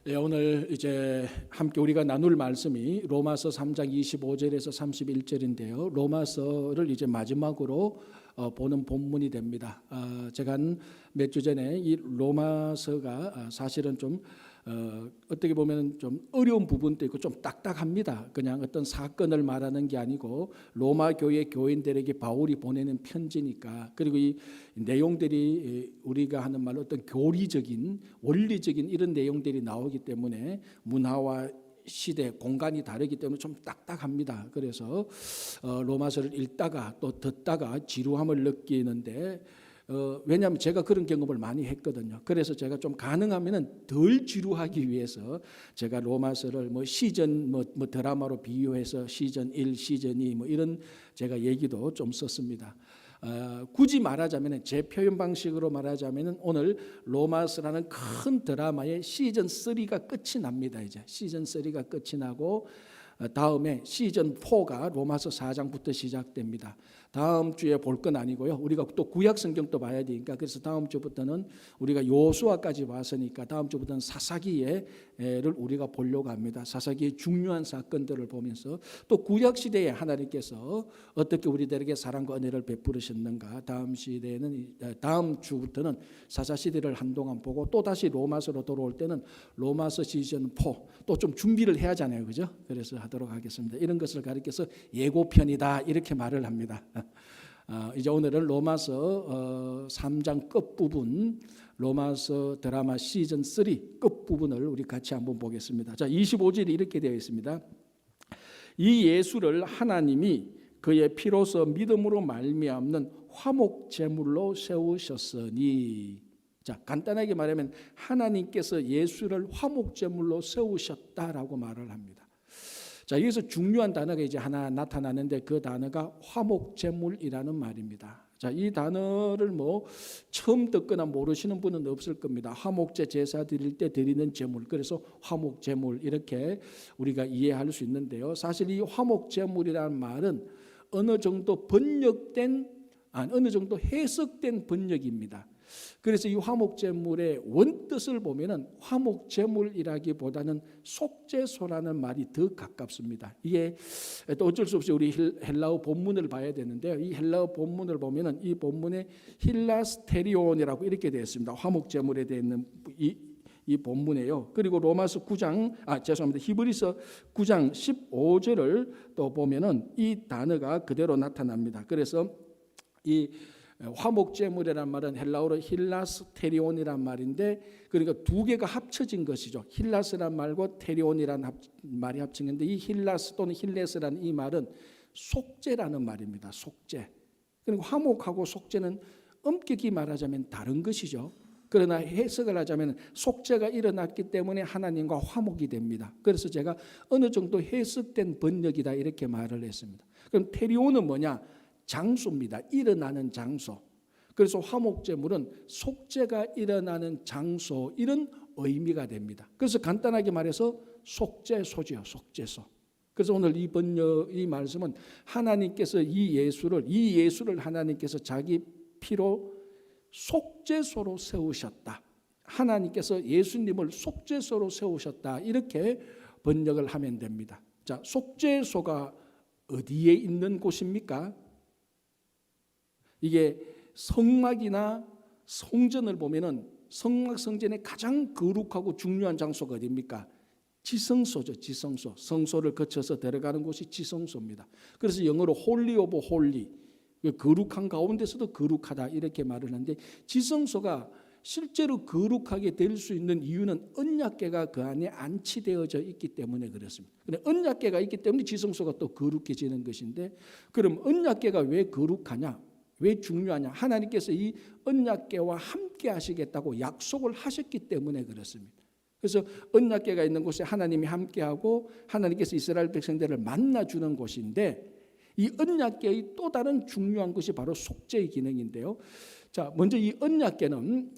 예, 오늘 이제 함께 우리가 나눌 말씀이 로마서 3장 25절에서 31절인데요. 로마서를 이제 마지막으로 보는 본문이 됩니다. 제가 한 몇 주 전에 이 로마서가 사실은 좀 어떻게 보면 좀 어려운 부분도 있고 좀 딱딱합니다. 그냥 어떤 사건을 말하는 게 아니고 로마 교회 교인들에게 바울이 보내는 편지니까. 그리고 이 내용들이 우리가 하는 말로 어떤 교리적인 원리적인 이런 내용들이 나오기 때문에 문화와 시대, 공간이 다르기 때문에 좀 딱딱합니다. 그래서 로마서를 읽다가 또 듣다가 지루함을 느끼는데 왜냐하면 제가 그런 경험을 많이 했거든요. 그래서 제가 좀 가능하면은 덜 지루하기 위해서 제가 로마서를 뭐 시즌 뭐 드라마로 비유해서 시즌 1, 시즌 2 뭐 이런 제가 얘기도 좀 썼습니다. 굳이 말하자면 제 표현 방식으로 말하자면 오늘 로마서라는 큰 드라마의 시즌 3가 끝이 납니다. 이제 시즌 3가 끝이 나고 다음에 시즌 4가 로마서 4장부터 시작됩니다. 다음 주에 볼 건 아니고요. 우리가 또 구약 성경도 봐야 되니까 그래서 다음 주부터는 우리가 요수아까지 왔으니까 다음 주부터는 사사기를 우리가 보려고 합니다. 사사기의 중요한 사건들을 보면서 또 구약 시대에 하나님께서 어떻게 우리들에게 사랑과 은혜를 베푸셨는가. 다음 주부터는 사사 시대를 한동안 보고 또 다시 로마서로 돌아올 때는 로마서 시즌 4 또 좀 준비를 해야 하잖아요, 그죠? 그래서 하도록 하겠습니다. 이런 것을 가리켜서 예고편이다 이렇게 말을 합니다. 이제 오늘은 로마서 3장 끝부분 로마서 드라마 시즌 3 끝부분을 우리 같이 한번 보겠습니다. 자, 25절이 이렇게 되어 있습니다. 이 예수를 하나님이 그의 피로서 믿음으로 말미암는 화목 제물로 세우셨으니. 자, 간단하게 말하면 하나님께서 예수를 화목 제물로 세우셨다라고 말을 합니다. 자, 여기서 중요한 단어가 이제 하나 나타나는데 그 단어가 화목제물이라는 말입니다. 자, 이 단어를 뭐 처음 듣거나 모르시는 분은 없을 겁니다. 화목제 제사 드릴 때 드리는 제물, 그래서 화목제물 이렇게 우리가 이해할 수 있는데요. 사실 이 화목제물이라는 말은 어느 정도 어느 정도 해석된 번역입니다. 그래서 이 화목제물의 원뜻을 보면은 화목제물이라기보다는 속죄소라는 말이 더 가깝습니다. 이게 또 어쩔 수 없이 우리 헬라어 본문을 봐야 되는데요. 이 헬라어 본문을 보면은 이 본문에 힐라스테리온이라고 이렇게 되어 있습니다. 화목제물에 되어 있는 이 본문이에요. 그리고 히브리서 9장 15절을 또 보면은 이 단어가 그대로 나타납니다. 그래서 이 화목제물이란 말은 헬라어로 힐라스테리온이란 말인데 그러니까 두 개가 합쳐진 것이죠. 힐라스란 말과 테리온이란 말이 합쳐진데 이 힐라스 또는 힐레스라는 이 말은 속죄라는 말입니다. 속죄. 그리고 화목하고 속죄는 엄격히 말하자면 다른 것이죠. 그러나 해석을 하자면 속죄가 일어났기 때문에 하나님과 화목이 됩니다. 그래서 제가 어느 정도 해석된 번역이다 이렇게 말을 했습니다. 그럼 테리온은 뭐냐? 장소입니다. 일어나는 장소. 그래서 화목제물은 속죄가 일어나는 장소 이런 의미가 됩니다. 그래서 간단하게 말해서 속죄소죠. 속죄소. 그래서 오늘 이 말씀은 하나님께서 이 예수를 하나님께서 자기 피로 속죄소로 세우셨다. 하나님께서 예수님을 속죄소로 세우셨다. 이렇게 번역을 하면 됩니다. 자, 속죄소가 어디에 있는 곳입니까? 이게 성막이나 성전을 보면은 성막 성전의 가장 거룩하고 중요한 장소가 어디입니까? 지성소죠. 지성소. 성소를 거쳐서 들어가는 곳이 지성소입니다. 그래서 영어로 홀리 오브 홀리, 거룩한 가운데서도 거룩하다 이렇게 말을 하는데 지성소가 실제로 거룩하게 될 수 있는 이유는 언약궤가 그 안에 안치되어져 있기 때문에 그렇습니다. 언약궤가 있기 때문에 지성소가 또 거룩해지는 것인데 그럼 언약궤가 왜 거룩하냐? 왜 중요하냐? 하나님께서 이 언약궤와 함께 하시겠다고 약속을 하셨기 때문에 그렇습니다. 그래서 언약궤가 있는 곳에 하나님이 함께하고 하나님께서 이스라엘 백성들을 만나주는 곳인데 이 언약궤의 또 다른 중요한 것이 바로 속죄의 기능인데요. 자, 먼저 이 언약궤는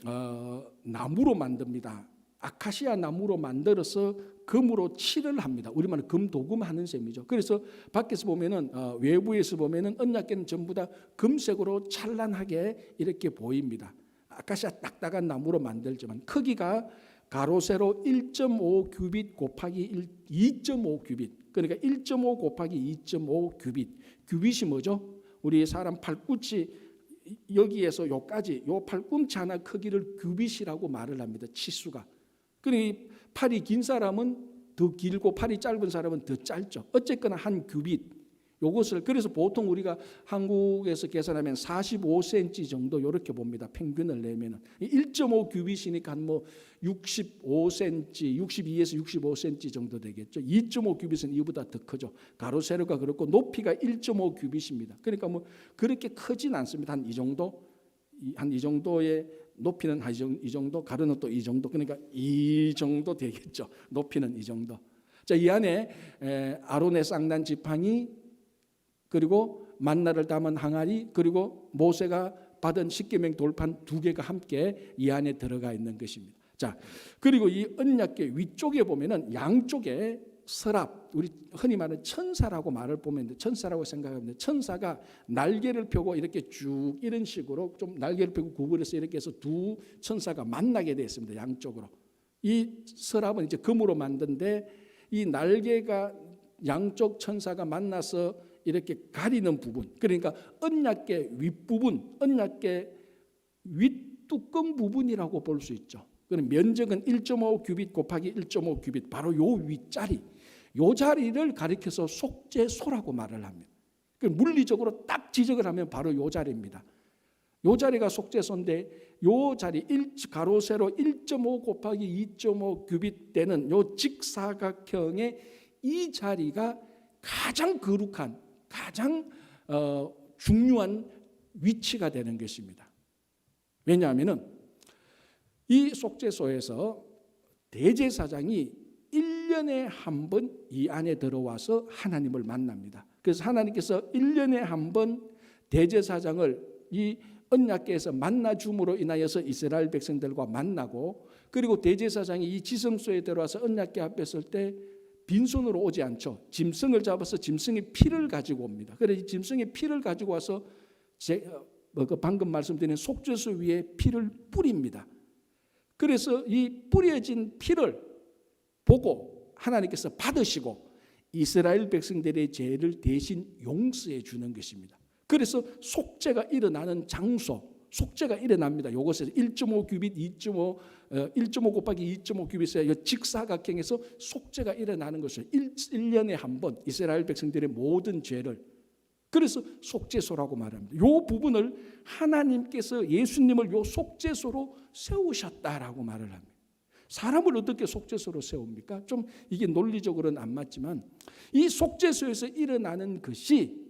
나무로 만듭니다. 아카시아 나무로 만들어서 금으로 칠을 합니다. 우리말로 금도금 하는 셈이죠. 그래서 밖에서 보면은 외부에서 보면은 언약궤는 전부 다 금색으로 찬란하게 이렇게 보입니다. 아카시아 딱딱한 나무로 만들지만 크기가 가로 세로 1.5 규빗 곱하기 2.5 규빗. 그러니까 1.5 곱하기 2.5 규빗. 규빗이 뭐죠? 우리 사람 팔꿈치 여기에서 요까지 요 팔꿈치 하나 크기를 규빗이라고 말을 합니다. 치수가. 그러니 팔이 긴 사람은 더 길고 팔이 짧은 사람은 더 짧죠. 어쨌거나 한 규빗. 요것을 그래서 보통 우리가 한국에서 계산하면 45cm 정도 이렇게 봅니다. 평균을 내면은 1.5 규빗이니까 한 뭐 65cm, 62에서 65cm 정도 되겠죠. 2.5 규빗은 이보다 더 크죠. 가로 세로가 그렇고 높이가 1.5 규빗입니다. 그러니까 뭐 그렇게 크진 않습니다. 한 이 정도, 한 이 정도의 높이는 이 정도, 가로는 또 이 정도. 그러니까 이 정도 되겠죠. 높이는 이 정도. 자, 이 안에 아론의 쌍난 지팡이 그리고 만나를 담은 항아리 그리고 모세가 받은 십계명 돌판 2개가 함께 이 안에 들어가 있는 것입니다. 자, 그리고 이 언약궤 위쪽에 보면은 양쪽에 서랍, 우리 흔히 말하는 천사라고 말을 보면 천사라고 생각하면 천사가 날개를 펴고 이렇게 쭉 이런 식으로 좀 날개를 펴고 구부려서 이렇게 해서 두 천사가 만나게 되어 있습니다. 양쪽으로. 이 서랍은 이제 금으로 만든데 이 날개가 양쪽 천사가 만나서 이렇게 가리는 부분, 그러니까 언약궤 윗부분, 언약궤 윗뚜껑 부분이라고 볼 수 있죠. 그럼 면적은 1.5 규빗 곱하기 1.5 규빗, 바로 요 윗자리, 요 자리를 가리켜서 속죄소라고 말을 합니다. 물리적으로 딱 지적을 하면 바로 요 자리입니다. 요 자리가 속죄소인데 요 자리 가로 세로 1.5 곱하기 2.5 규빗 되는 요 직사각형의 이 자리가 가장 거룩한 가장 중요한 위치가 되는 것입니다. 왜냐하면 이 속죄소에서 대제사장이 1년에 한 번 이 안에 들어와서 하나님을 만납니다. 그래서 하나님께서 1년에 한 번 대제사장을 이 언약궤에서 만나줌으로 인하여서 이스라엘 백성들과 만나고, 그리고 대제사장이 이 지성소에 들어와서 언약궤 앞에 설 때 빈손으로 오지 않죠. 짐승을 잡아서 짐승의 피를 가지고 옵니다. 그래서 이 짐승의 피를 가지고 와서 방금 말씀드린 속죄소 위에 피를 뿌립니다. 그래서 이 뿌려진 피를 보고 하나님께서 받으시고 이스라엘 백성들의 죄를 대신 용서해 주는 것입니다. 그래서 속죄가 일어나는 장소, 속죄가 일어납니다. 이것에서 1.5 규빗, 1.5 곱하기 2.5 규빗의 직사각형에서 속죄가 일어나는 것을 1년에 한 번 이스라엘 백성들의 모든 죄를, 그래서 속죄소라고 말합니다. 이 부분을 하나님께서 예수님을 이 속죄소로 세우셨다라고 말을 합니다. 사람을 어떻게 속죄소로 세웁니까? 좀 이게 논리적으로는 안 맞지만 이 속죄소에서 일어나는 것이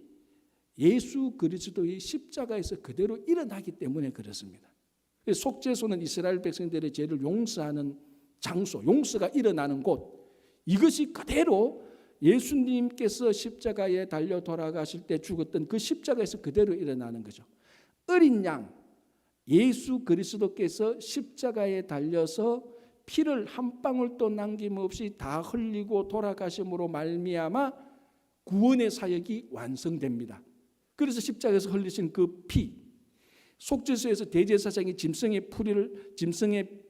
예수 그리스도의 십자가에서 그대로 일어나기 때문에 그렇습니다. 속죄소는 이스라엘 백성들의 죄를 용서하는 장소, 용서가 일어나는 곳, 이것이 그대로 예수님께서 십자가에 달려 돌아가실 때 죽었던 그 십자가에서 그대로 일어나는 거죠. 어린 양 예수 그리스도께서 십자가에 달려서 피를 한 방울도 남김없이 다 흘리고 돌아가심으로 말미암아 구원의 사역이 완성됩니다. 그래서 십자가에서 흘리신 그 피, 속죄소에서 대제사장이 짐승의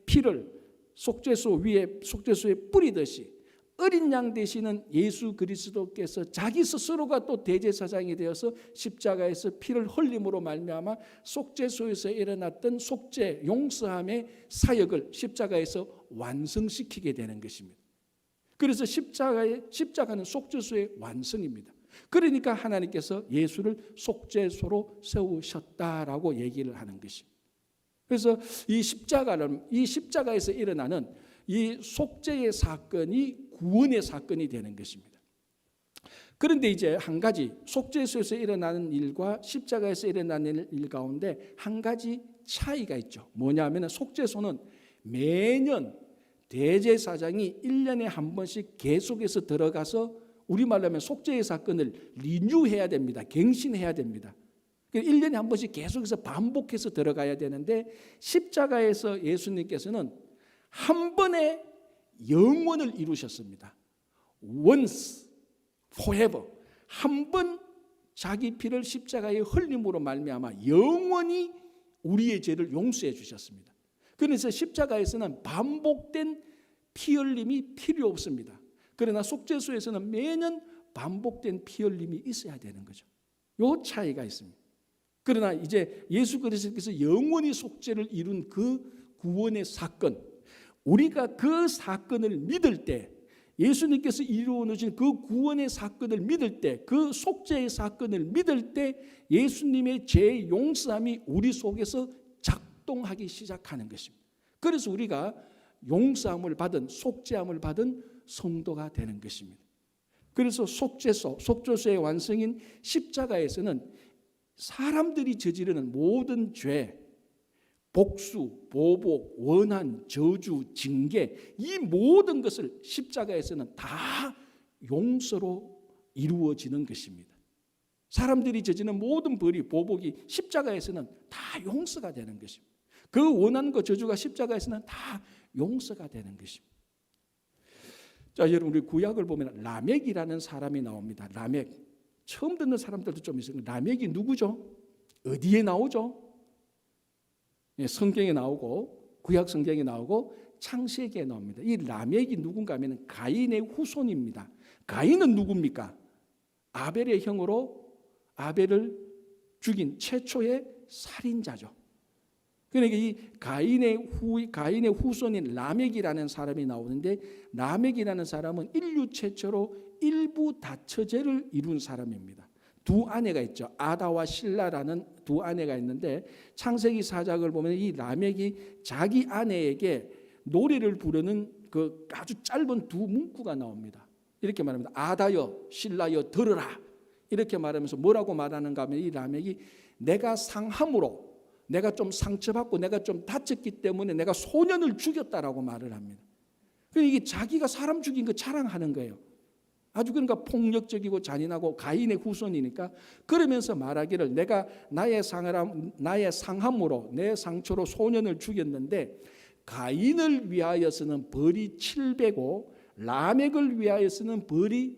피를 속죄소에 뿌리듯이 어린 양 되시는 예수 그리스도께서 자기 스스로가 또 대제사장이 되어서 십자가에서 피를 흘림으로 말미암아 속죄소에서 일어났던 속죄 용서함의 사역을 십자가에서 완성시키게 되는 것입니다. 그래서 십자가는 속죄소의 완성입니다. 그러니까 하나님께서 예수를 속죄소로 세우셨다라고 얘기를 하는 것입니다. 그래서 이 십자가에서 일어나는 이 속죄의 사건이 구원의 사건이 되는 것입니다. 그런데 이제 한 가지 속죄소에서 일어나는 일과 십자가에서 일어나는 일 가운데 한 가지 차이가 있죠. 뭐냐면 속죄소는 매년 대제사장이 1년에 한 번씩 계속해서 들어가서 우리말로 하면 속죄의 사건을 리뉴해야 됩니다. 갱신해야 됩니다. 1년에 한 번씩 계속해서 반복해서 들어가야 되는데 십자가에서 예수님께서는 한 번에 영원을 이루셨습니다. Once, forever. 한 번 자기 피를 십자가에 흘림으로 말미암아 영원히 우리의 죄를 용서해 주셨습니다. 그래서 십자가에서는 반복된 피 흘림이 필요 없습니다. 그러나 속죄소에서는 매년 반복된 피 흘림이 있어야 되는 거죠. 요 차이가 있습니다. 그러나 이제 예수 그리스도께서 영원히 속죄를 이룬 그 구원의 사건, 우리가 그 사건을 믿을 때, 예수님께서 이루어 놓으신 그 구원의 사건을 믿을 때, 그 속죄의 사건을 믿을 때 예수님의 죄 용서함이 우리 속에서 작동하기 시작하는 것입니다. 그래서 우리가 용서함을 받은, 속죄함을 받은 성도가 되는 것입니다. 그래서 속죄소의 완성인 십자가에서는 사람들이 저지르는 모든 죄, 복수, 보복, 원한, 저주, 징계, 이 모든 것을 십자가에서는 다 용서로 이루어지는 것입니다. 사람들이 저지르는 모든 벌이, 보복이 십자가에서는 다 용서가 되는 것입니다. 그 원한과 저주가 십자가에서는 다 용서가 되는 것입니다. 자, 여러분, 우리 구약을 보면 라멕이라는 사람이 나옵니다. 라멕. 처음 듣는 사람들도 좀 있어요. 라멕이 누구죠? 어디에 나오죠? 성경에 나오고, 구약 성경에 나오고, 창세기에 나옵니다. 이 라멕이 누군가 하면 가인의 후손입니다. 가인은 누굽니까? 아벨의 형으로 아벨을 죽인 최초의 살인자죠. 그러니까 이 가인의 후손인 라멕이라는 사람이 나오는데, 라멕이라는 사람은 인류 최초로 일부 다처제를 이룬 사람입니다. 두 아내가 있죠. 아다와 실라라는 두 아내가 있는데, 창세기 4장을 보면 이 라멕이 자기 아내에게 노래를 부르는 그 아주 짧은 두 문구가 나옵니다. 이렇게 말합니다. 아다여 실라여 들으라. 이렇게 말하면서 뭐라고 말하는가 하면, 이 라멕이 내가 상함으로, 내가 좀 상처받고 내가 좀 다쳤기 때문에 내가 소년을 죽였다라고 말을 합니다. 이게 자기가 사람 죽인 거 자랑하는 거예요. 아주 그러니까 폭력적이고 잔인하고 가인의 후손이니까, 그러면서 말하기를 내가 나의 상함으로, 내 상처로 소년을 죽였는데 가인을 위하여서는 벌이 7배고 라멕을 위하여서는 벌이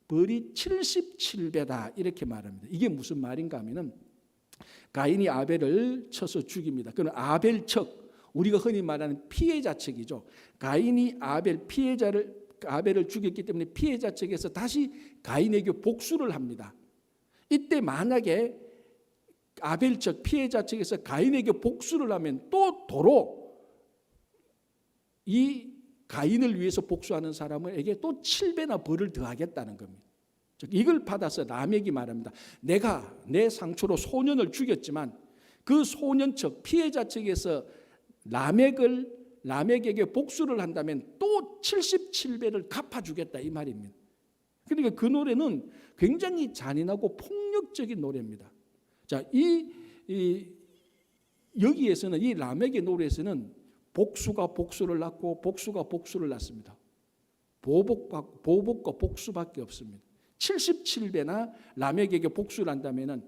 77배다 이렇게 말합니다. 이게 무슨 말인가 하면은, 가인이 아벨을 쳐서 죽입니다. 그럼 아벨 측, 우리가 흔히 말하는 피해자 측이죠. 가인이 아벨을 죽였기 때문에 피해자 측에서 다시 가인에게 복수를 합니다. 이때 만약에 아벨 측, 피해자 측에서 가인에게 복수를 하면 또 도로 이 가인을 위해서 복수하는 사람에게 또 7배나 벌을 더하겠다는 겁니다. 이걸 받아서 라멕이 말합니다. 내가 내 상처로 소년을 죽였지만 그 소년 측, 피해자 측에서 라멕에게 복수를 한다면 또 77배를 갚아주겠다 이 말입니다. 그러니까 그 노래는 굉장히 잔인하고 폭력적인 노래입니다. 자, 여기에서는, 이 라멕의 노래에서는 복수가 복수를 낳고 복수가 복수를 낳습니다. 보복과 복수밖에 없습니다. 77배나 라멕에게 복수를 한다면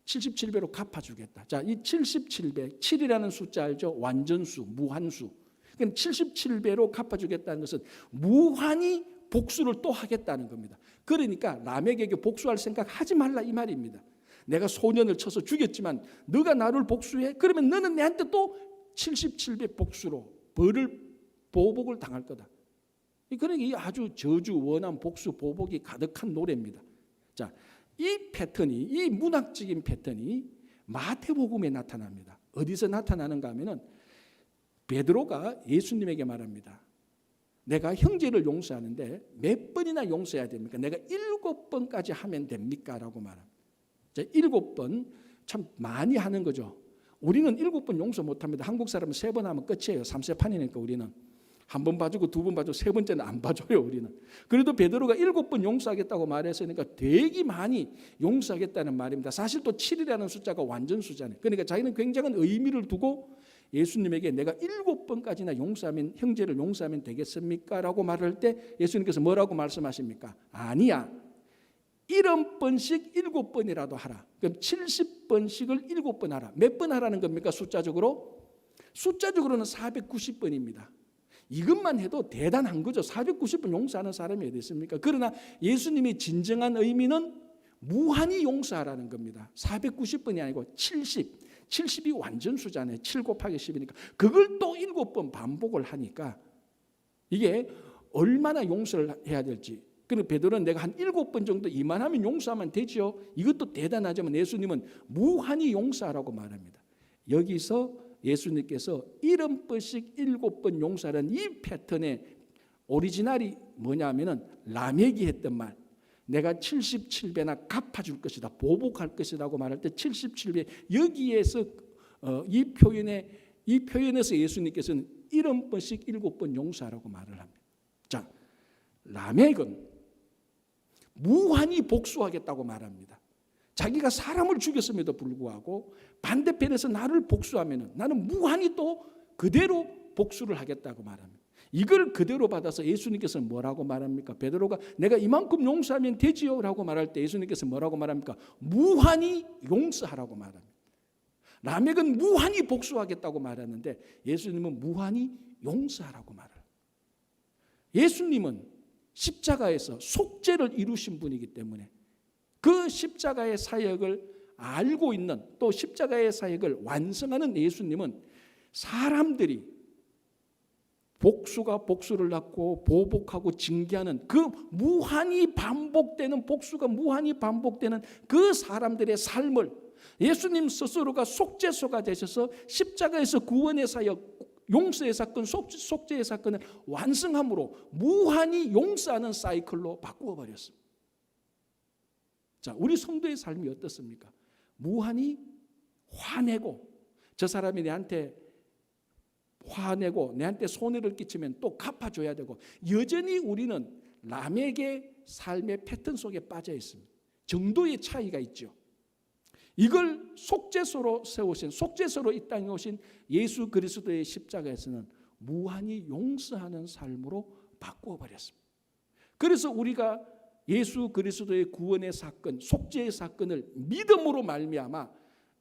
77배로 갚아주겠다. 자, 이 77배, 7이라는 숫자 알죠? 완전수, 무한수. 그러니까 77배로 갚아주겠다는 것은 무한히 복수를 또 하겠다는 겁니다. 그러니까 라멕에게 복수할 생각 하지 말라 이 말입니다. 내가 소년을 쳐서 죽였지만 너가 나를 복수해? 그러면 너는 내한테 또 77배 복수로 보복을 당할 거다. 그러니까 이 아주 저주, 원한, 복수, 보복이 가득한 노래입니다. 자, 이 문학적인 패턴이 마태복음에 나타납니다. 어디서 나타나는가 하면은 베드로가 예수님에게 말합니다. 내가 형제를 용서하는데 몇 번이나 용서해야 됩니까? 내가 7번까지 하면 됩니까? 라고 말합니다. 자, 7번 참 많이 하는 거죠. 우리는 7번 용서 못합니다. 한국 사람은 3번 하면 끝이에요. 3세판이니까 우리는. 한 번 봐주고 2번 봐주고 3번째는 안 봐줘요 우리는. 그래도 베드로가 7번 용서하겠다고 말했으니까 되게 많이 용서하겠다는 말입니다. 사실 또 7이라는 숫자가 완전 숫자네요. 그러니까 자기는 굉장한 의미를 두고 예수님에게 내가 7번까지나 용서하면, 형제를 용서하면 되겠습니까? 라고 말할 때 예수님께서 뭐라고 말씀하십니까? 아니야. 70번씩 7번이라도 하라. 그럼 70번씩을 7번 하라. 몇 번 하라는 겁니까? 숫자적으로? 숫자적으로는 490번입니다. 이것만 해도 대단한 거죠. 490번 용서하는 사람이 어디 있습니까? 그러나 예수님의 진정한 의미는 무한히 용서하라는 겁니다. 490번이 아니고 70, 70이 완전수잖아요. 7 곱하기 10이니까. 그걸 또 7번 반복을 하니까 이게 얼마나 용서를 해야 될지. 그런데 베드로는 내가 한 7번 정도 이만하면 용서하면 되죠. 이것도 대단하지만 예수님은 무한히 용서하라고 말합니다. 여기서 예수님께서 70번씩 7번 용서하는 이 패턴의 오리지널이 뭐냐면은 라멕이 했던 말, 내가 77배나 갚아줄 것이다, 보복할 것이라고 말할 때 77배, 여기에서 이 표현에서 예수님께서는 70번씩 7번 용서하라고 말을 합니다. 자, 라멕은 무한히 복수하겠다고 말합니다. 자기가 사람을 죽였음에도 불구하고 반대편에서 나를 복수하면 나는 무한히 또 그대로 복수를 하겠다고 말합니다. 이걸 그대로 받아서 예수님께서는 뭐라고 말합니까? 베드로가 내가 이만큼 용서하면 되지요 라고 말할 때 예수님께서 뭐라고 말합니까? 무한히 용서하라고 말합니다. 라멕은 무한히 복수하겠다고 말하는데 예수님은 무한히 용서하라고 말합니다. 예수님은 십자가에서 속죄를 이루신 분이기 때문에 그 십자가의 사역을 알고 있는, 또 십자가의 사역을 완성하는 예수님은 사람들이 복수가 복수를 낳고 보복하고 징계하는 그 무한히 반복되는, 복수가 무한히 반복되는 그 사람들의 삶을 예수님 스스로가 속죄소가 되셔서 십자가에서 구원의 사역, 용서의 사건, 속죄의 사건을 완성함으로 무한히 용서하는 사이클로 바꾸어 버렸습니다. 자, 우리 성도의 삶이 어떻습니까? 무한히 화내고, 저 사람이 내한테 화내고 내한테 손해를 끼치면 또 갚아줘야 되고, 여전히 우리는 라멕의 삶의 패턴 속에 빠져 있습니다. 정도의 차이가 있죠. 이걸 속죄소로 세우신, 속죄소로 이 땅에 오신 예수 그리스도의 십자가에서는 무한히 용서하는 삶으로 바꾸어 버렸습니다. 그래서 우리가 예수 그리스도의 구원의 사건, 속죄의 사건을 믿음으로 말미암아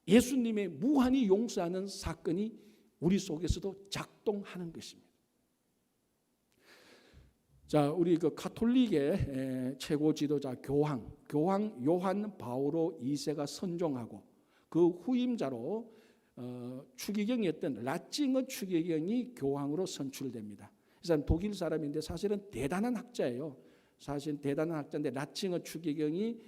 예수님의 무한히 용서하는 사건이 우리 속에서도 작동하는 것입니다. 자, 우리 그 가톨릭의 최고 지도자 교황 요한 바오로 2세가 선종하고 그 후임자로 추기경이었던 라칭어 추기경이 교황으로 선출됩니다. 이 사람 독일 사람인데 사실은 대단한 학자예요. 사실 대단한 학자인데 라칭어 추기경이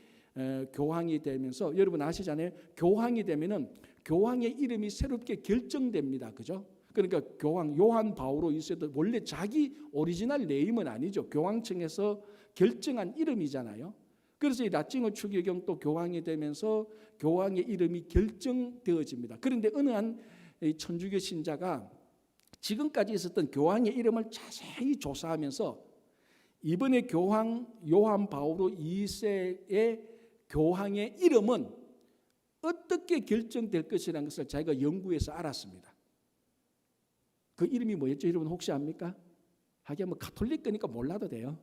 교황이 되면서, 여러분 아시잖아요. 교황이 되면은 교황의 이름이 새롭게 결정됩니다. 그죠? 그러니까 교황 요한 바오로 2세도 원래 자기 오리지널 네임은 아니죠. 교황청에서 결정한 이름이잖아요. 그래서 이 라칭어 추기경 또 교황이 되면서 교황의 이름이 결정되어집니다. 그런데 어느 한 천주교 신자가 지금까지 있었던 교황의 이름을 자세히 조사하면서 이번에 교황 요한 바오로 2세의 교황의 이름은 어떻게 결정될 것이라는 것을 자기가 연구해서 알았습니다. 그 이름이 뭐였죠? 여러분 혹시 압니까? 하긴 뭐 가톨릭 거니까 몰라도 돼요.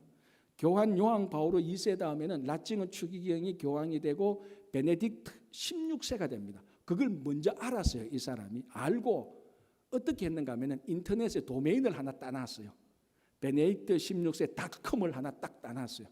교황 요한 바오로 2세 다음에는 라칭어 추기경이 교황이 되고 베네딕트 16세가 됩니다. 그걸 먼저 알았어요. 이 사람이 알고 어떻게 했는가 하면 인터넷에 도메인을 하나 따놨어요. 베네딕트 16세 닷컴을 하나 딱 따놨어요.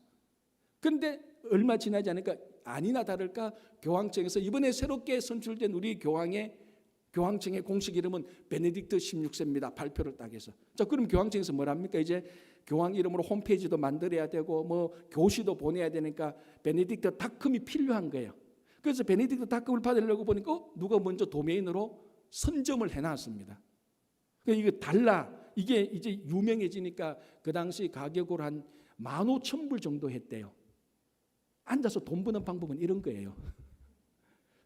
그런데 얼마 지나지 않으니까 아니나 다를까 교황청에서 이번에 새롭게 선출된 우리 교황청의 공식 이름은 베네딕트 16세입니다. 발표를 딱 해서. 자, 그럼 교황청에서 뭘 합니까? 이제 교황 이름으로 홈페이지도 만들어야 되고 뭐 교시도 보내야 되니까 베네딕트 닷컴이 필요한 거예요. 그래서 베네딕트 닷컴을 받으려고 보니까 누가 먼저 도메인으로 선점을 해놨습니다. 이거 달라. 이게 이제 유명해지니까 그 당시 가격으로 한 15,000불 정도 했대요. 앉아서 돈 버는 방법은 이런 거예요.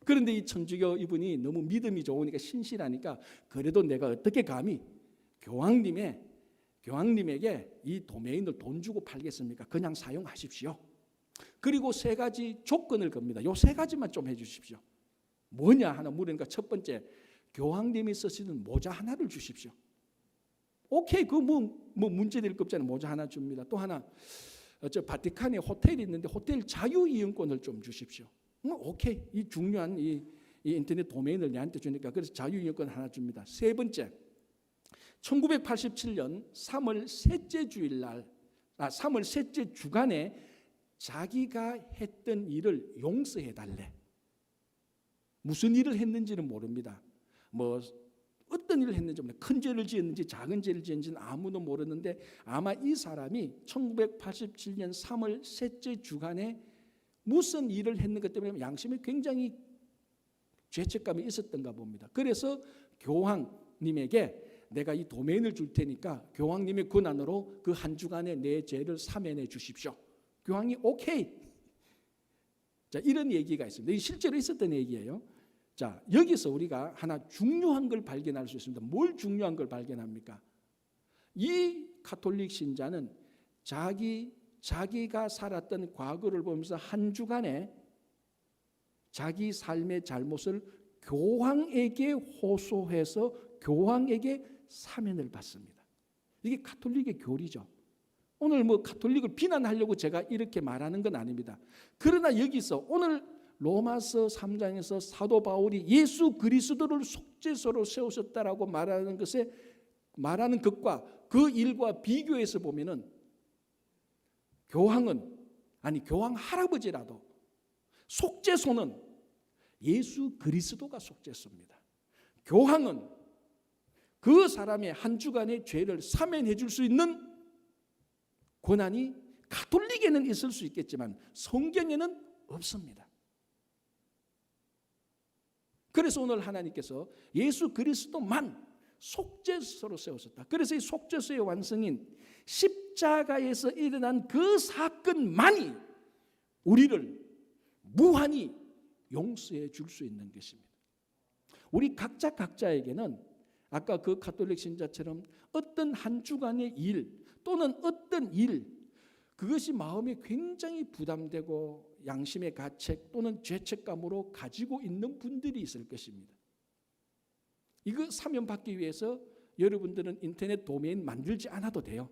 그런데 이 천주교 이분이 너무 믿음이 좋으니까 신실하니까 그래도 내가 어떻게 감히 교황님에게 이 도메인을 돈 주고 팔겠습니까? 그냥 사용하십시오. 그리고 3가지 조건을 겁니다. 요 3가지만 좀 해주십시오. 뭐냐 하나 물으니까 첫 번째, 교황님이 쓰시는 모자 하나를 주십시오. 오케이, 그 뭐 문제될 거 없잖아요. 모자 하나 줍니다. 또 하나, 저 바티칸에 호텔이 있는데 호텔 자유 이용권을 좀 주십시오. 오케이, 이 중요한 이 인터넷 도메인을 내한테 주니까 그래서 자유 이용권 하나 줍니다. 3번째, 1987년 3월 셋째 주일날, 3월 셋째 주간에 자기가 했던 일을 용서해 달래. 무슨 일을 했는지는 모릅니다. 뭐 어떤 일을 했는지 모르겠어요. 큰 죄를 지었는지 작은 죄를 지었는지는 아무도 모르는데 아마 이 사람이 1987년 3월 셋째 주간에 무슨 일을 했는 것 때문에 양심에 굉장히 죄책감이 있었던가 봅니다. 그래서 교황님에게 내가 이 도메인을 줄 테니까 교황님의 권한으로 그 한 주간에 내 죄를 사면해 주십시오. 교황이 오케이. 자, 이런 얘기가 있습니다. 이게 실제로 있었던 얘기예요. 자, 여기서 우리가 하나 중요한 걸 발견할 수 있습니다. 뭘 중요한 걸 발견합니까? 이 가톨릭 신자는 자기가 살았던 과거를 보면서 한 주간에 자기 삶의 잘못을 교황에게 호소해서 교황에게 사면을 받습니다. 이게 가톨릭의 교리죠. 오늘 뭐 가톨릭을 비난하려고 제가 이렇게 말하는 건 아닙니다. 그러나 여기서 오늘 로마서 3장에서 사도 바울이 예수 그리스도를 속죄소로 세우셨다라고 말하는 것과 그 일과 비교해서 보면은 교황 할아버지라도 속죄소는 예수 그리스도가 속죄소입니다. 교황은 그 사람의 한 주간의 죄를 사면해 줄 수 있는 권한이 가톨릭에는 있을 수 있겠지만 성경에는 없습니다. 그래서 오늘 하나님께서 예수 그리스도만 속죄소로 세우셨다. 그래서 이 속죄소의 완성인 십자가에서 일어난 그 사건만이 우리를 무한히 용서해 줄 수 있는 것입니다. 우리 각자에게는 아까 그 가톨릭 신자처럼 어떤 한 주간의 일 또는 어떤 일, 그것이 마음에 굉장히 부담되고 양심의 가책 또는 죄책감으로 가지고 있는 분들이 있을 것입니다. 이거 사면받기 위해서 여러분들은 인터넷 도메인 만들지 않아도 돼요.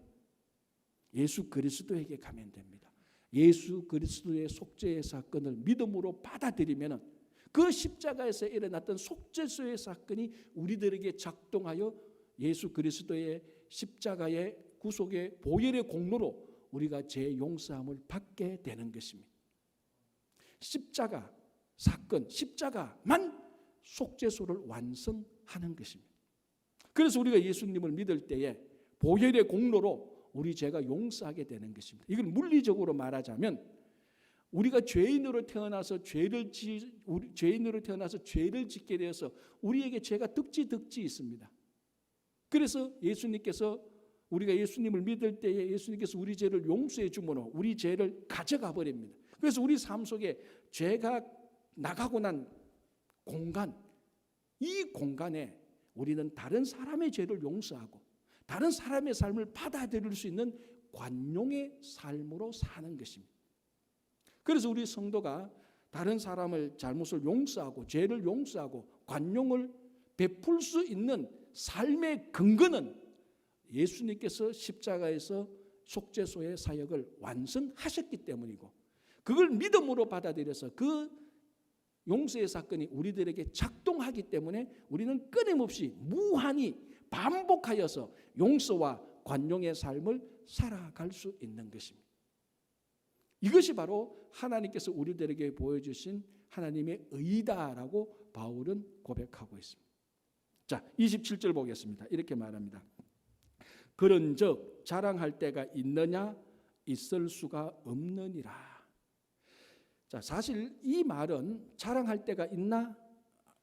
예수 그리스도에게 가면 됩니다. 예수 그리스도의 속죄의 사건을 믿음으로 받아들이면 그 십자가에서 일어났던 속죄소의 사건이 우리들에게 작동하여 예수 그리스도의 십자가의 구속의 보혈의 공로로 우리가 죄 용서함을 받게 되는 것입니다. 십자가 사건, 십자가만 속죄소를 완성하는 것입니다. 그래서 우리가 예수님을 믿을 때에 보혈의 공로로 우리 죄가 용서하게 되는 것입니다. 이걸 물리적으로 말하자면 우리가 죄인으로 태어나서 죄를 짓게 되어서 우리에게 죄가 득지 있습니다. 그래서 예수님께서 우리가 예수님을 믿을 때에 예수님께서 우리 죄를 용서해 주므로 우리 죄를 가져가 버립니다. 그래서 우리 삶 속에 죄가 나가고 난 공간, 이 공간에 우리는 다른 사람의 죄를 용서하고 다른 사람의 삶을 받아들일 수 있는 관용의 삶으로 사는 것입니다. 그래서 우리 성도가 다른 사람을 잘못을 용서하고 죄를 용서하고 관용을 베풀 수 있는 삶의 근거는 예수님께서 십자가에서 속죄소의 사역을 완성하셨기 때문이고 그걸 믿음으로 받아들여서 그 용서의 사건이 우리들에게 작동하기 때문에 우리는 끊임없이 무한히 반복하여서 용서와 관용의 삶을 살아갈 수 있는 것입니다. 이것이 바로 하나님께서 우리들에게 보여주신 하나님의 의다라고 바울은 고백하고 있습니다. 자, 27절 보겠습니다. 이렇게 말합니다. 그런즉 자랑할 때가 있느냐 있을 수가 없느니라. 자, 사실 이 말은 자랑할 때가 있나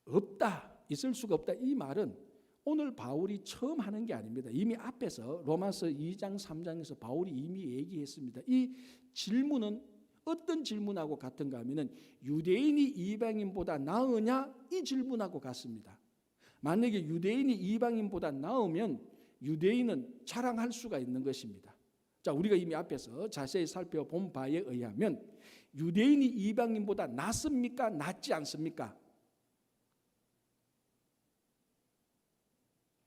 없다 있을 수가 없다 이 말은 오늘 바울이 처음 하는 게 아닙니다. 이미 앞에서 로마서 2장 3장에서 바울이 이미 얘기했습니다. 이 질문은 어떤 질문하고 같은가 하면은 유대인이 이방인보다 나으냐 이 질문하고 같습니다. 만약에 유대인이 이방인보다 나으면 유대인은 자랑할 수가 있는 것입니다. 자, 우리가 이미 앞에서 자세히 살펴본 바에 의하면 유대인이 이방인보다 낫습니까? 낫지 않습니까?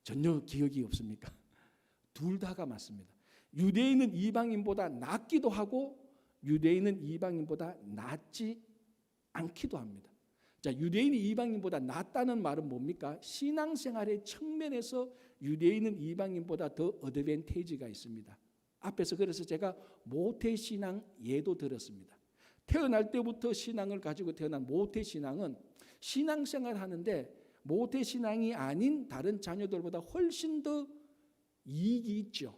전혀 기억이 없습니까? 둘 다가 맞습니다. 유대인은 이방인보다 낫기도 하고 유대인은 이방인보다 낫지 않기도 합니다. 자, 유대인이 이방인보다 낫다는 말은 뭡니까? 신앙생활의 측면에서 유대인은 이방인보다 더 어드밴티지가 있습니다. 앞에서 그래서 제가 모태신앙 예도 들었습니다. 태어날 때부터 신앙을 가지고 태어난 모태신앙은 신앙생활 하는데 모태신앙이 아닌 다른 자녀들보다 훨씬 더 이익이 있죠.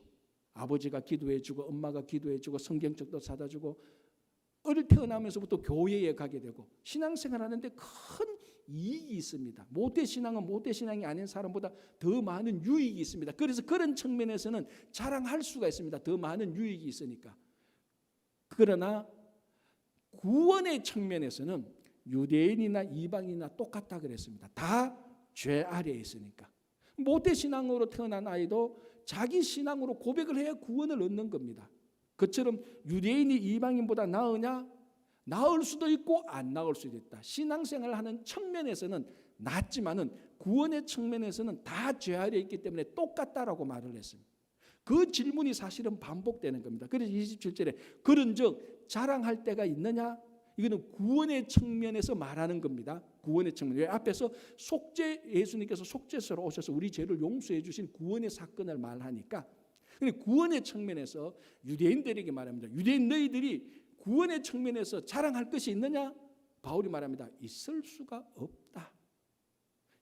아버지가 기도해주고 엄마가 기도해주고 성경책도 사다 주고 어릴 태어나면서부터 교회에 가게 되고 신앙생활하는데 큰 이익이 있습니다. 모태신앙은 모태신앙이 아닌 사람보다 더 많은 유익이 있습니다. 그래서 그런 측면에서는 자랑할 수가 있습니다. 더 많은 유익이 있으니까. 그러나 구원의 측면에서는 유대인이나 이방인이나 똑같다 그랬습니다. 다 죄 아래에 있으니까. 모태신앙으로 태어난 아이도 자기 신앙으로 고백을 해야 구원을 얻는 겁니다. 그처럼 유대인이 이방인보다 나으냐? 나을 수도 있고 안 나을 수도 있다. 신앙생활을 하는 측면에서는 낫지만은 구원의 측면에서는 다 죄 아래에 있기 때문에 똑같다라고 말을 했습니다. 그 질문이 사실은 반복되는 겁니다. 그래서 27절에 그런즉 자랑할 때가 있느냐? 이거는 구원의 측면에서 말하는 겁니다. 구원의 측면. 왜 앞에서 예수님께서 속죄서로 오셔서 우리 죄를 용서해 주신 구원의 사건을 말하니까 구원의 측면에서 유대인들에게 말합니다. 유대인 너희들이 구원의 측면에서 자랑할 것이 있느냐? 바울이 말합니다. 있을 수가 없다.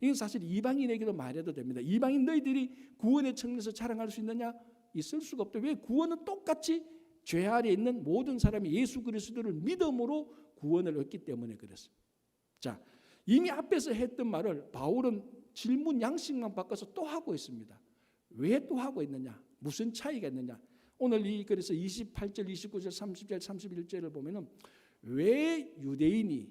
이건 사실 이방인에게도 말해도 됩니다. 이방인 너희들이 구원의 측면에서 자랑할 수 있느냐? 있을 수가 없다. 왜? 구원은 똑같이 죄 아래에 있는 모든 사람이 예수 그리스도를 믿음으로 구원을 얻기 때문에 그렇습니다. 자, 이미 앞에서 했던 말을 바울은 질문 양식만 바꿔서 또 하고 있습니다. 왜 또 하고 있느냐? 무슨 차이가 있느냐? 오늘 그래서 28절, 29절, 30절, 31절을 보면은 왜 유대인이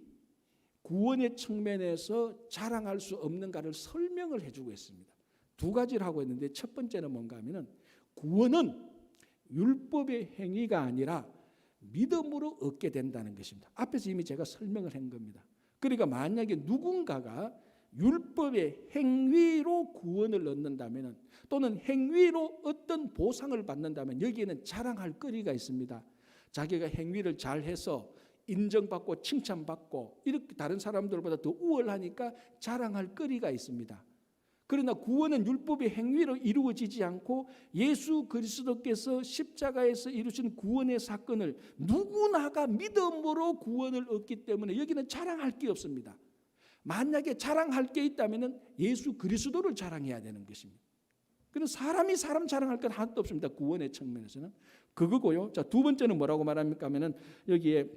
구원의 측면에서 자랑할 수 없는가를 설명을 해주고 있습니다. 두 가지를 하고 있는데 첫 번째는 뭔가 하면은 구원은 율법의 행위가 아니라 믿음으로 얻게 된다는 것입니다. 앞에서 이미 제가 설명을 한 겁니다. 그러니까 만약에 누군가가 율법의 행위로 구원을 얻는다면 또는 행위로 어떤 보상을 받는다면 여기에는 자랑할 거리가 있습니다. 자기가 행위를 잘해서 인정받고 칭찬받고 이렇게 다른 사람들보다 더 우월하니까 자랑할 거리가 있습니다. 그러나 구원은 율법의 행위로 이루어지지 않고 예수 그리스도께서 십자가에서 이루신 구원의 사건을 누구나가 믿음으로 구원을 얻기 때문에 여기는 자랑할 게 없습니다. 만약에 자랑할 게 있다면 예수 그리스도를 자랑해야 되는 것입니다. 그래서 사람이 사람 자랑할 건 하나도 없습니다. 구원의 측면에서는 그거고요. 자, 두 번째는 뭐라고 말합니까 하면은 여기에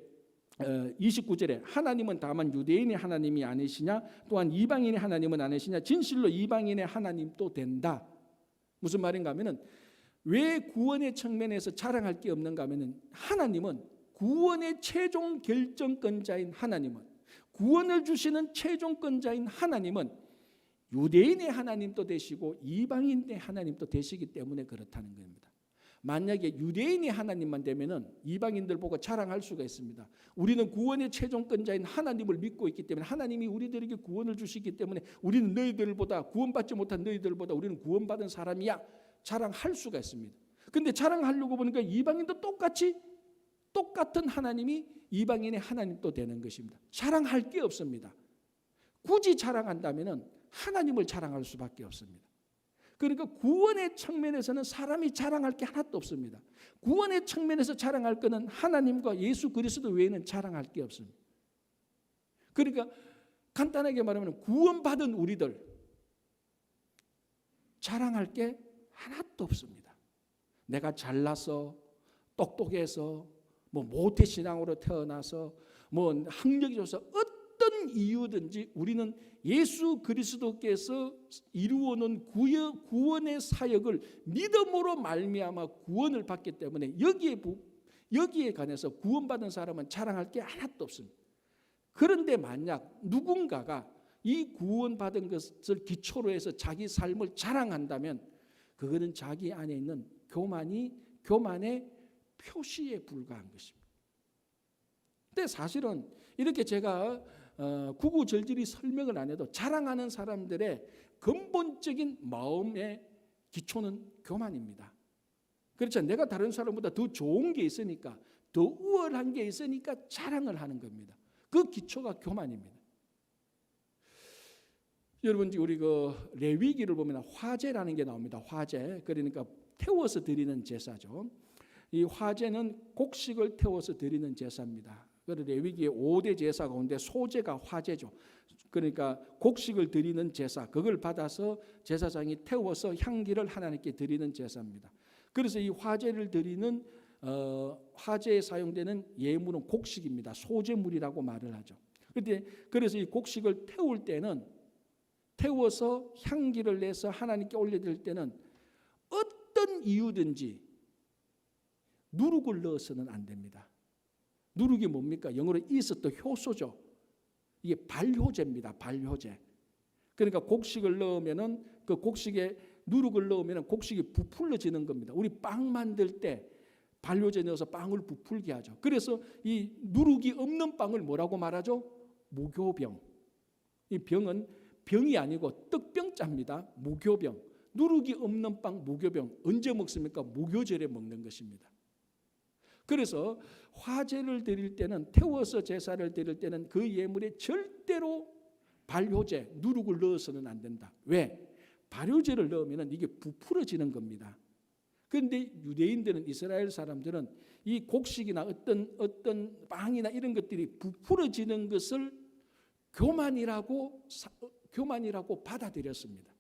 29절에 하나님은 다만 유대인의 하나님이 아니시냐 또한 이방인의 하나님은 아니시냐 진실로 이방인의 하나님도 된다. 무슨 말인가 하면은 왜 구원의 측면에서 자랑할 게 없는가 하면은 하나님은 구원의 최종 결정권자인 하나님은 구원을 주시는 최종권자인 하나님은 유대인의 하나님도 되시고 이방인의 하나님도 되시기 때문에 그렇다는 겁니다. 만약에 유대인이 하나님만 되면은 이방인들 보고 자랑할 수가 있습니다. 우리는 구원의 최종권자인 하나님을 믿고 있기 때문에 하나님이 우리들에게 구원을 주시기 때문에 우리는 너희들보다 구원받지 못한 너희들보다 우리는 구원받은 사람이야 자랑할 수가 있습니다. 그런데 자랑하려고 보니까 이방인도 똑같은 하나님이 이방인의 하나님도 되는 것입니다. 자랑할 게 없습니다. 굳이 자랑한다면은 하나님을 자랑할 수밖에 없습니다. 그러니까 구원의 측면에서는 사람이 자랑할 게 하나도 없습니다. 구원의 측면에서 자랑할 것은 하나님과 예수 그리스도 외에는 자랑할 게 없습니다. 그러니까 간단하게 말하면 구원받은 우리들 자랑할 게 하나도 없습니다. 내가 잘나서 똑똑해서 모태신앙으로 태어나서 학력이 좋아서 어떤 이유든지 우리는 예수 그리스도께서 이루어놓은 구원의 사역을 믿음으로 말미암아 구원을 받기 때문에 여기에 관해서 구원받은 사람은 자랑할 게 하나도 없습니다. 그런데 만약 누군가가 이 구원받은 것을 기초로 해서 자기 삶을 자랑한다면 그거는 자기 안에 있는 교만의 표시에 불과한 것입니다. 근데 사실은 이렇게 제가 구구절절히 설명을 안 해도 자랑하는 사람들의 근본적인 마음의 기초는 교만입니다. 그렇죠. 내가 다른 사람보다 더 좋은 게 있으니까 더 우월한 게 있으니까 자랑을 하는 겁니다. 그 기초가 교만입니다. 여러분 우리 레위기를 보면 화제라는 게 나옵니다. 화제. 그러니까 태워서 드리는 제사죠. 이 화제는 곡식을 태워서 드리는 제사입니다. 레위기의 5대 제사 가운데 소제가 화제죠. 그러니까 곡식을 드리는 제사, 그걸 받아서 제사장이 태워서 향기를 하나님께 드리는 제사입니다. 그래서 이 화제를 드리는 화제에 사용되는 예물은 곡식입니다. 소제물이라고 말을 하죠. 그래서 이 곡식을 태울 때는, 태워서 향기를 내서 하나님께 올려드릴 때는 어떤 이유든지 누룩을 넣어서는 안 됩니다. 누룩이 뭡니까? 영어로 이스트, 효소죠. 이게 발효제입니다. 발효제. 그러니까 곡식을 넣으면은, 그 곡식에 누룩을 넣으면은 곡식이 부풀어지는 겁니다. 우리 빵 만들 때 발효제 넣어서 빵을 부풀게 하죠. 그래서 이 누룩이 없는 빵을 뭐라고 말하죠? 무교병. 이 병은 병이 아니고 떡병자입니다. 무교병. 누룩이 없는 빵, 무교병. 언제 먹습니까? 무교절에 먹는 것입니다. 그래서 화제를 드릴 때는, 태워서 제사를 드릴 때는 그 예물에 절대로 발효제, 누룩을 넣어서는 안 된다. 왜? 발효제를 넣으면 이게 부풀어지는 겁니다. 그런데 유대인들은, 이스라엘 사람들은 이 곡식이나 어떤 빵이나 이런 것들이 부풀어지는 것을 교만이라고 받아들였습니다.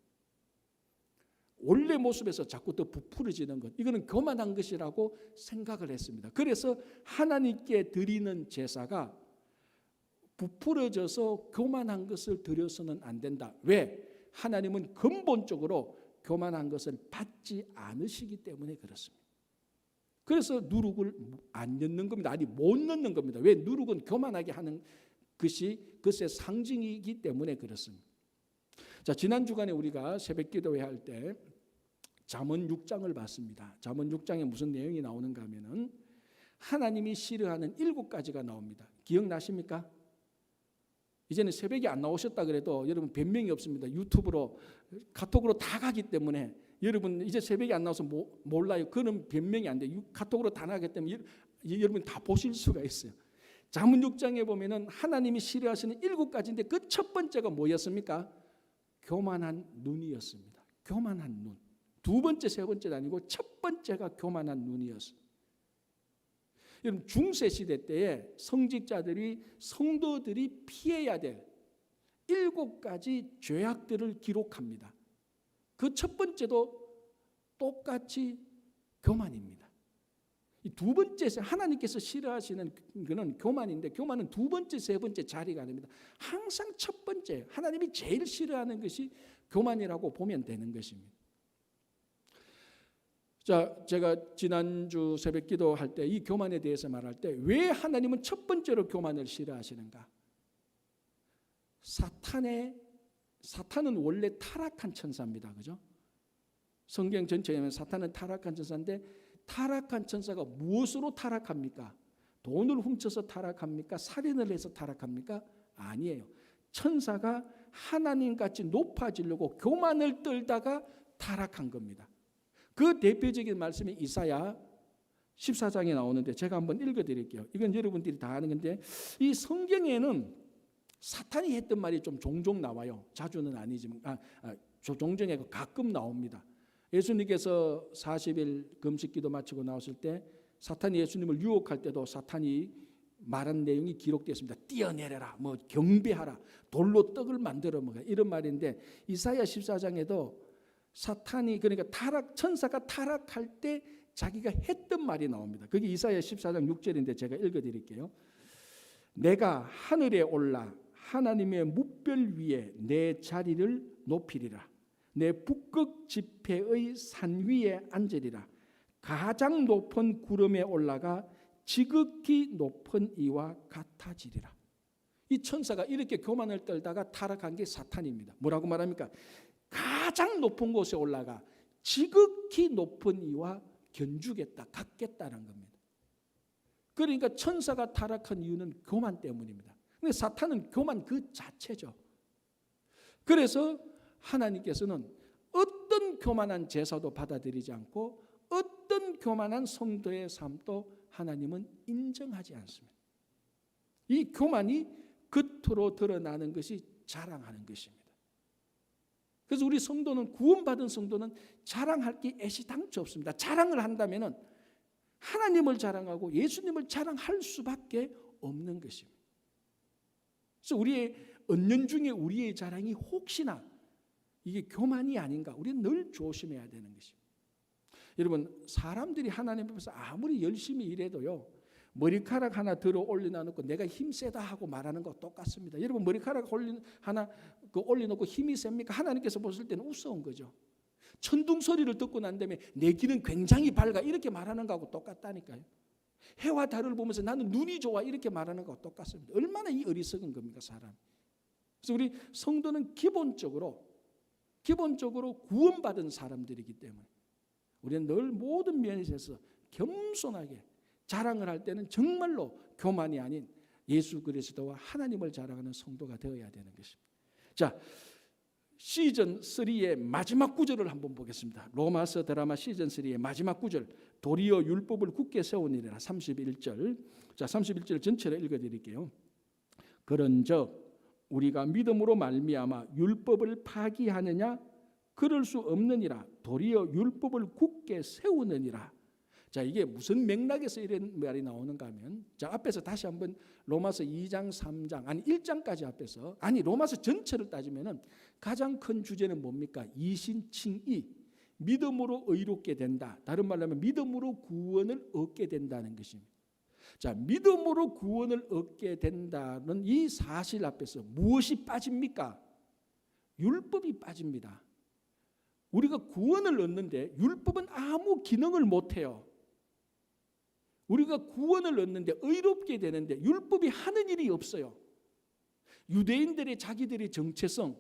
원래 모습에서 자꾸 더 부풀어지는 것, 이거는 교만한 것이라고 생각을 했습니다. 그래서 하나님께 드리는 제사가 부풀어져서 교만한 것을 드려서는 안 된다. 왜? 하나님은 근본적으로 교만한 것을 받지 않으시기 때문에 그렇습니다. 그래서 누룩을 안 넣는 겁니다. 아니, 못 넣는 겁니다. 왜? 누룩은 교만하게 하는 것의 상징이기 때문에 그렇습니다. 자, 지난 주간에 우리가 새벽 기도회 할 때 잠언 6장을 봤습니다. 잠언 6장에 무슨 내용이 나오는가 하면은 하나님이 싫어하는 7가지가 나옵니다. 기억나십니까? 이제는 새벽에 안 나오셨다 그래도 여러분 변명이 없습니다. 유튜브로, 카톡으로 다 가기 때문에 여러분 이제 새벽에 안 나와서 몰라요. 그런 변명이 안 돼요. 카톡으로 다 나가기 때문에 여러분 다 보실 수가 있어요. 잠언 6장에 보면은 하나님이 싫어하시는 7가지인데 그 첫 번째가 뭐였습니까? 교만한 눈이었습니다. 교만한 눈. 두 번째, 세 번째도 아니고 첫 번째가 교만한 눈이었어요. 여러분 중세 시대 때에 성도들이 피해야 될 7가지 죄악들을 기록합니다. 그 첫 번째도 똑같이 교만입니다. 이 두 번째, 하나님께서 싫어하시는 것은 교만인데, 교만은 두 번째, 세 번째 자리가 아닙니다. 항상 첫 번째, 하나님이 제일 싫어하는 것이 교만이라고 보면 되는 것입니다. 자, 제가 지난주 새벽 기도할 때 이 교만에 대해서 말할 때 왜 하나님은 첫 번째로 교만을 싫어하시는가? 사탄은 원래 타락한 천사입니다. 그죠? 성경 전체에 보면 사탄은 타락한 천사인데, 타락한 천사가 무엇으로 타락합니까? 돈을 훔쳐서 타락합니까? 살인을 해서 타락합니까? 아니에요. 천사가 하나님같이 높아지려고 교만을 떨다가 타락한 겁니다. 그 대표적인 말씀이 이사야 14장에 나오는데 제가 한번 읽어드릴게요. 이건 여러분들이 다 아는 건데, 이 성경에는 사탄이 했던 말이 좀 종종 나와요. 자주는 아니지만 종종에 가끔 나옵니다. 예수님께서 40일 금식기도 마치고 나왔을 때 사탄이 예수님을 유혹할 때도 사탄이 말한 내용이 기록되어 있습니다. 뛰어내려라, 뭐 경배하라, 돌로 떡을 만들어 먹어, 이런 말인데, 이사야 14장에도 사탄이, 그러니까 천사가 타락할 때 자기가 했던 말이 나옵니다. 그게 이사야 14장 6절인데 제가 읽어드릴게요. 내가 하늘에 올라 하나님의 뭇별 위에 내 자리를 높이리라. 내 북극 지폐의 산 위에 앉으리라. 가장 높은 구름에 올라가 지극히 높은 이와 같아지리라. 이 천사가 이렇게 교만을 떨다가 타락한 게 사탄입니다. 뭐라고 말합니까? 가장 높은 곳에 올라가 지극히 높은 이와 견주겠다, 같겠다는 겁니다. 그러니까 천사가 타락한 이유는 교만 때문입니다. 근데 사탄은 교만 그 자체죠. 그래서 하나님께서는 어떤 교만한 제사도 받아들이지 않고 어떤 교만한 성도의 삶도 하나님은 인정하지 않습니다. 이 교만이 겉으로 드러나는 것이 자랑하는 것입니다. 그래서 우리 성도는, 구원받은 성도는 자랑할 게 애시당초 없습니다. 자랑을 한다면 하나님을 자랑하고 예수님을 자랑할 수밖에 없는 것입니다. 그래서 우리의 은연중에 우리의 자랑이 혹시나 이게 교만이 아닌가, 우리는 늘 조심해야 되는 것입니다. 여러분, 사람들이 하나님 앞에서 아무리 열심히 일해도요, 머리카락 하나 들어 올려놓고 내가 힘 세다 하고 말하는 거 똑같습니다. 여러분, 머리카락 하나 올려놓고 힘이 셉니까? 하나님께서 보실 때는 우스운 거죠. 천둥 소리를 듣고 난 다음에 내 길은 굉장히 밝아 이렇게 말하는 거하고 똑같다니까요. 해와 달을 보면서 나는 눈이 좋아 이렇게 말하는 거하고 똑같습니다. 얼마나 이 어리석은 겁니까, 사람. 그래서 우리 성도는 기본적으로 구원받은 사람들이기 때문에 우리는 늘 모든 면에서 겸손하게 자랑을 할 때는 정말로 교만이 아닌 예수 그리스도와 하나님을 자랑하는 성도가 되어야 되는 것입니다. 자, 시즌 3의 마지막 구절을 한번 보겠습니다. 로마서 드라마 시즌 3의 마지막 구절, 도리어 율법을 굳게 세우니라. 31절. 자, 31절 전체를 읽어드릴게요. 그런즉 우리가 믿음으로 말미암아 율법을 파기하느냐? 그럴 수 없느니라. 도리어 율법을 굳게 세우느니라. 자, 이게 무슨 맥락에서 이런 말이 나오는가 하면, 자, 앞에서 다시 한번 로마서 2장 3장 아니 1장까지 앞에서, 아니 로마서 전체를 따지면은 가장 큰 주제는 뭡니까? 이신칭의, 믿음으로 의롭게 된다. 다른 말로 하면 믿음으로 구원을 얻게 된다는 것입니다. 자, 믿음으로 구원을 얻게 된다는 이 사실 앞에서 무엇이 빠집니까? 율법이 빠집니다. 우리가 구원을 얻는데 율법은 아무 기능을 못해요. 우리가 구원을 얻는데 의롭게 되는데 율법이 하는 일이 없어요. 유대인들의 자기들의 정체성,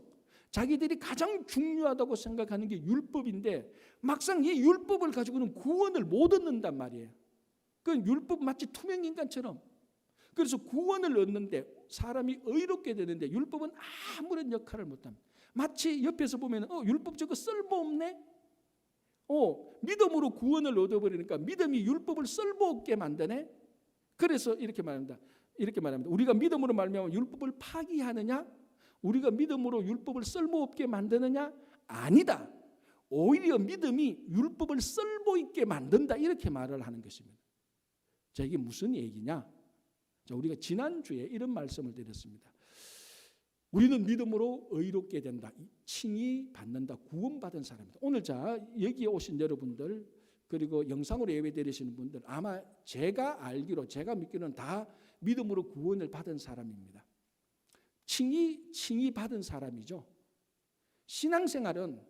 자기들이 가장 중요하다고 생각하는 게 율법인데 막상 이 율법을 가지고는 구원을 못 얻는단 말이에요. 그 율법 마치 투명인간처럼. 그래서 구원을 얻는데 사람이 의롭게 되는데 율법은 아무런 역할을 못합니다. 마치 옆에서 보면 율법 저거 쓸모없네. 믿음으로 구원을 얻어버리니까 믿음이 율법을 쓸모없게 만드네. 그래서 이렇게 말합니다. 우리가 믿음으로 말미암아 율법을 파기하느냐? 우리가 믿음으로 율법을 쓸모없게 만드느냐? 아니다. 오히려 믿음이 율법을 쓸모있게 만든다. 이렇게 말을 하는 것입니다. 자, 이게 무슨 얘기냐? 자, 우리가 지난주에 이런 말씀을 드렸습니다. 우리는 믿음으로 의롭게 된다. 칭의 받는다. 구원받은 사람입니다. 오늘 자, 여기에 오신 여러분들 그리고 영상으로 예배 드리시는 분들 아마 제가 알기로 제가 믿기로는 다 믿음으로 구원을 받은 사람입니다. 칭의 받은 사람이죠. 신앙생활은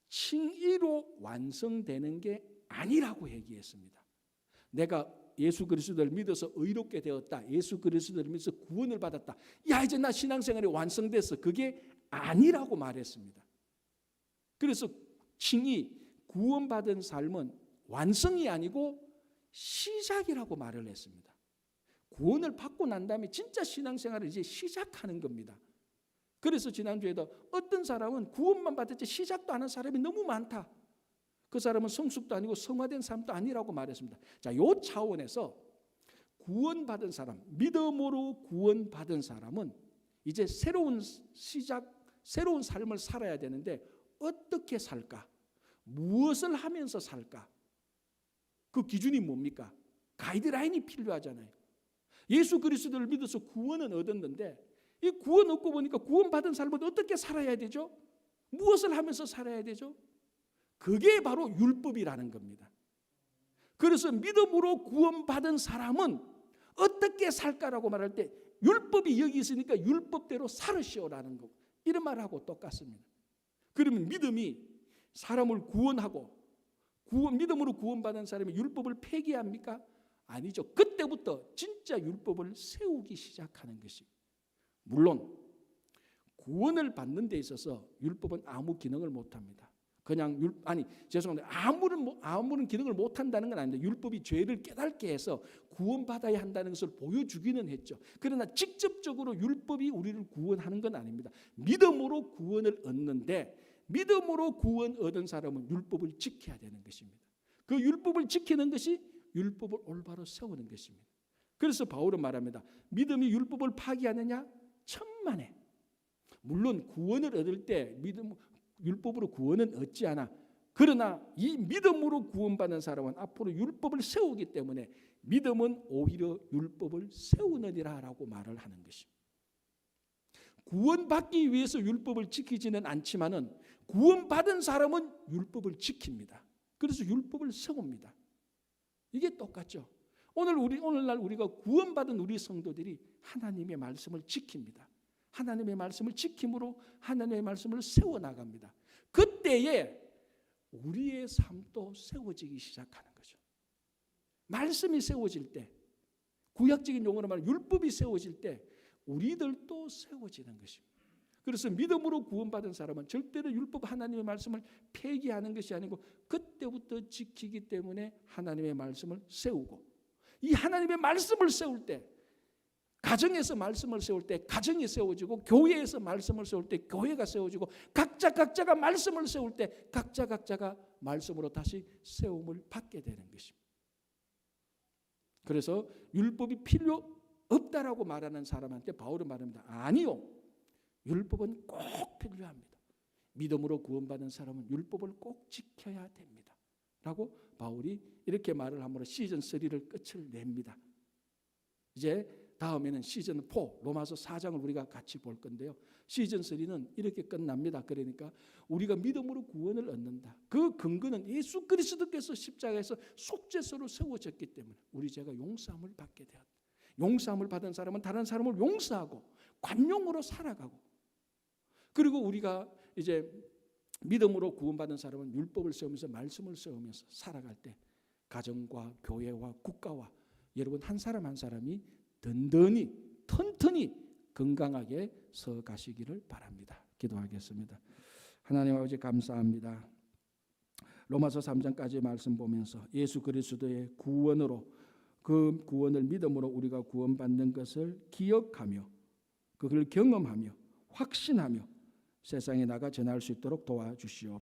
칭의로 완성되는 게 아니라고 얘기했습니다. 내가 예수 그리스도를 믿어서 의롭게 되었다. 예수 그리스도를 믿어서 구원을 받았다. 야, 이제 나 신앙생활이 완성됐어. 그게 아니라고 말했습니다. 그래서 칭의, 구원받은 삶은 완성이 아니고 시작이라고 말을 했습니다. 구원을 받고 난 다음에 진짜 신앙생활을 이제 시작하는 겁니다. 그래서 지난주에도 어떤 사람은 구원만 받았지 시작도 안 한 사람이 너무 많다. 그 사람은 성숙도 아니고 성화된 사람도 아니라고 말했습니다. 자, 이 차원에서 구원받은 사람, 믿음으로 구원받은 사람은 이제 새로운 시작, 새로운 삶을 살아야 되는데 어떻게 살까? 무엇을 하면서 살까? 그 기준이 뭡니까? 가이드라인이 필요하잖아요. 예수 그리스도를 믿어서 구원은 얻었는데 이 구원 얻고 보니까 구원받은 삶을 어떻게 살아야 되죠? 무엇을 하면서 살아야 되죠? 그게 바로 율법이라는 겁니다. 그래서 믿음으로 구원받은 사람은 어떻게 살까라고 말할 때 율법이 여기 있으니까 율법대로 살으시오라는 거. 이런 말하고 똑같습니다. 그러면 믿음이 사람을 구원하고 믿음으로 구원받은 사람이 율법을 폐기합니까? 아니죠. 그때부터 진짜 율법을 세우기 시작하는 것이. 물론 구원을 받는 데 있어서 율법은 아무 기능을 못합니다. 죄송합니다. 아무런 기능을 못한다는 건 아닌데 율법이 죄를 깨닫게 해서 구원받아야 한다는 것을 보여주기는 했죠. 그러나 직접적으로 율법이 우리를 구원하는 건 아닙니다. 믿음으로 구원을 얻는데 믿음으로 구원 얻은 사람은 율법을 지켜야 되는 것입니다. 그 율법을 지키는 것이 율법을 올바로 세우는 것입니다. 그래서 바울은 말합니다. 믿음이 율법을 파기하느냐? 천만에. 물론 구원을 얻을 때 율법으로 구원은 얻지 않아. 그러나 이 믿음으로 구원받는 사람은 앞으로 율법을 세우기 때문에 믿음은 오히려 율법을 세우느니라 라고 말을 하는 것입니다. 구원받기 위해서 율법을 지키지는 않지만은 구원받은 사람은 율법을 지킵니다. 그래서 율법을 세웁니다. 이게 똑같죠. 오늘날 우리가 구원받은 우리 성도들이 하나님의 말씀을 지킵니다. 하나님의 말씀을 지킴으로 하나님의 말씀을 세워나갑니다. 그때에 우리의 삶도 세워지기 시작하는 거죠. 말씀이 세워질 때, 구약적인 용어로 말하면 율법이 세워질 때 우리들도 세워지는 것입니다. 그래서 믿음으로 구원받은 사람은 절대로 율법 하나님의 말씀을 폐기하는 것이 아니고 그때부터 지키기 때문에 하나님의 말씀을 세우고, 이 하나님의 말씀을 세울 때, 가정에서 말씀을 세울 때 가정이 세워지고, 교회에서 말씀을 세울 때 교회가 세워지고, 각자가 말씀을 세울 때 각자가 말씀으로 다시 세움을 받게 되는 것입니다. 그래서 율법이 필요 없다라고 말하는 사람한테 바울은 말합니다. 아니요, 율법은 꼭 필요합니다. 믿음으로 구원받은 사람은 율법을 꼭 지켜야 됩니다 라고 바울이 이렇게 말을 함으로 시즌 3를 끝을 냅니다. 이제 다음에는 시즌 4 로마서 4장을 우리가 같이 볼 건데요, 시즌 3는 이렇게 끝납니다. 그러니까 우리가 믿음으로 구원을 얻는다. 그 근거는 예수 그리스도께서 십자가에서 속죄서로 세워졌기 때문에 우리 죄가 용서함을 받게 되었다. 용서함을 받은 사람은 다른 사람을 용서하고 관용으로 살아가고, 그리고 우리가 이제 믿음으로 구원받은 사람은 율법을 세우면서 말씀을 세우면서 살아갈 때 가정과 교회와 국가와 여러분 한 사람 한 사람이 든든히 튼튼히 건강하게 서 가시기를 바랍니다. 기도하겠습니다. 하나님 아버지 감사합니다. 로마서 3장까지 말씀 보면서 예수 그리스도의 구원으로, 그 구원을 믿음으로 우리가 구원받는 것을 기억하며 그걸 경험하며 확신하며 세상에 나가 전할 수 있도록 도와주시오.